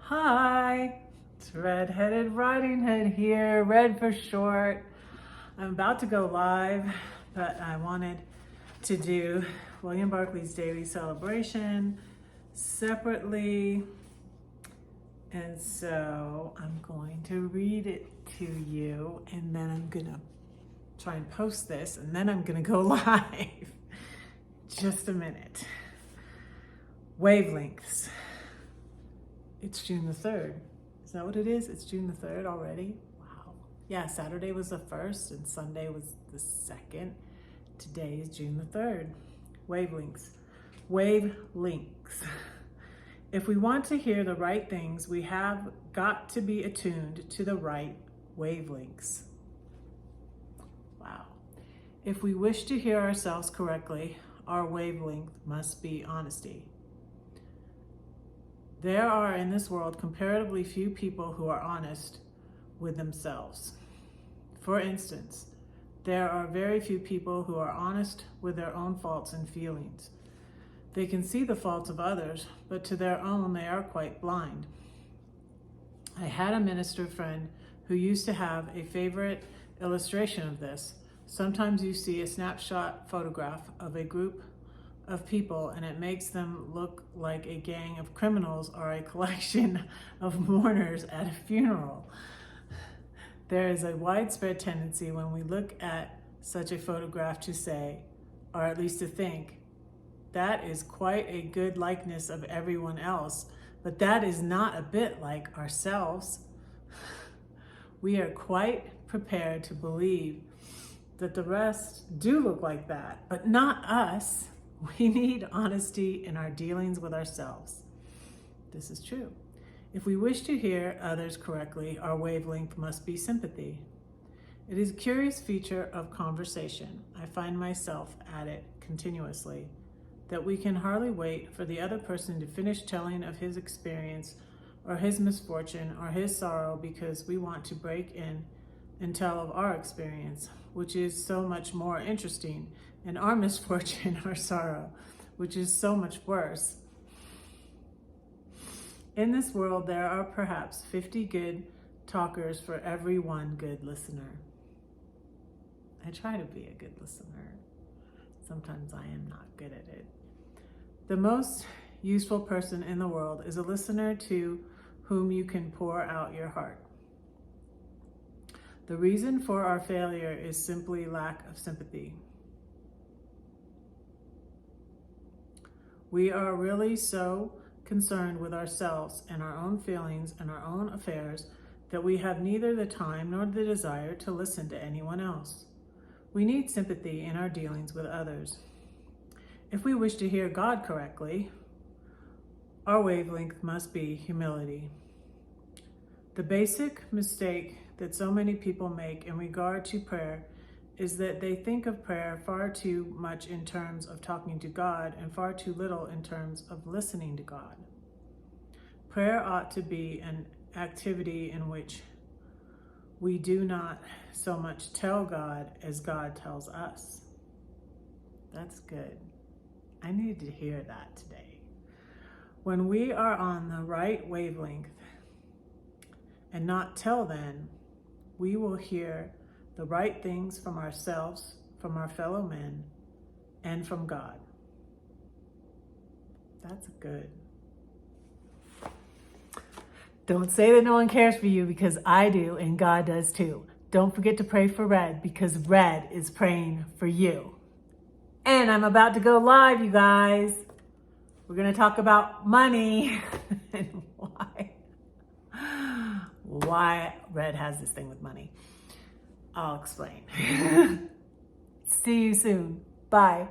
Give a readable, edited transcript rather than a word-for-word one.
Hi, it's Red-Headed Riding Hood here, Red for short. I'm about to go live, but I wanted to do William Barclay's daily celebration separately. And so I'm going to read it to you, and then I'm gonna try and post this, and then I'm gonna go live. Just a minute. Wavelengths. It's June the 3rd. Is that what it is? It's June the 3rd already? Wow. Yeah, Saturday was the 1st and Sunday was the 2nd. Today is June the 3rd. Wavelengths. Wavelengths. If we want to hear the right things, we have got to be attuned to the right wavelengths. Wow. If we wish to hear ourselves correctly, our wavelength must be honesty. There are in this world comparatively few people who are honest with themselves. For instance, there are very few people who are honest with their own faults and feelings. They can see the faults of others, but to their own they are quite blind. I had a minister friend who used to have a favorite illustration of this. Sometimes you see a snapshot photograph of a group of people and it makes them look like a gang of criminals or a collection of mourners at a funeral. There is a widespread tendency when we look at such a photograph to say, or at least to think, that is quite a good likeness of everyone else, but that is not a bit like ourselves. We are quite prepared to believe that the rest do look like that, but not us. We need honesty in our dealings with ourselves. This is true. If we wish to hear others correctly, our wavelength must be sympathy. It is a curious feature of conversation. I find myself at it continuously, that we can hardly wait for the other person to finish telling of his experience or his misfortune or his sorrow because we want to break in and tell of our experience, which is so much more interesting, and our misfortune or sorrow, which is so much worse. In this world, there are perhaps 50 good talkers for every one good listener. I try to be a good listener. Sometimes I am not good at it. The most useful person in the world is a listener to whom you can pour out your heart. The reason for our failure is simply lack of sympathy. We are really so concerned with ourselves and our own feelings and our own affairs that we have neither the time nor the desire to listen to anyone else. We need sympathy in our dealings with others. If we wish to hear God correctly, our wavelength must be humility. The basic mistake that so many people make in regard to prayer is that they think of prayer far too much in terms of talking to God and far too little in terms of listening to God. Prayer ought to be an activity in which we do not so much tell God as God tells us. That's good. I needed to hear that today. When we are on the right wavelength and not till then, we will hear the right things from ourselves, from our fellow men, and from God. That's good. Don't say that no one cares for you, because I do and God does too. Don't forget to pray for Red, because Red is praying for you. And I'm about to go live, you guys. We're going to talk about money and why Red has this thing with money. I'll explain. See you soon. Bye.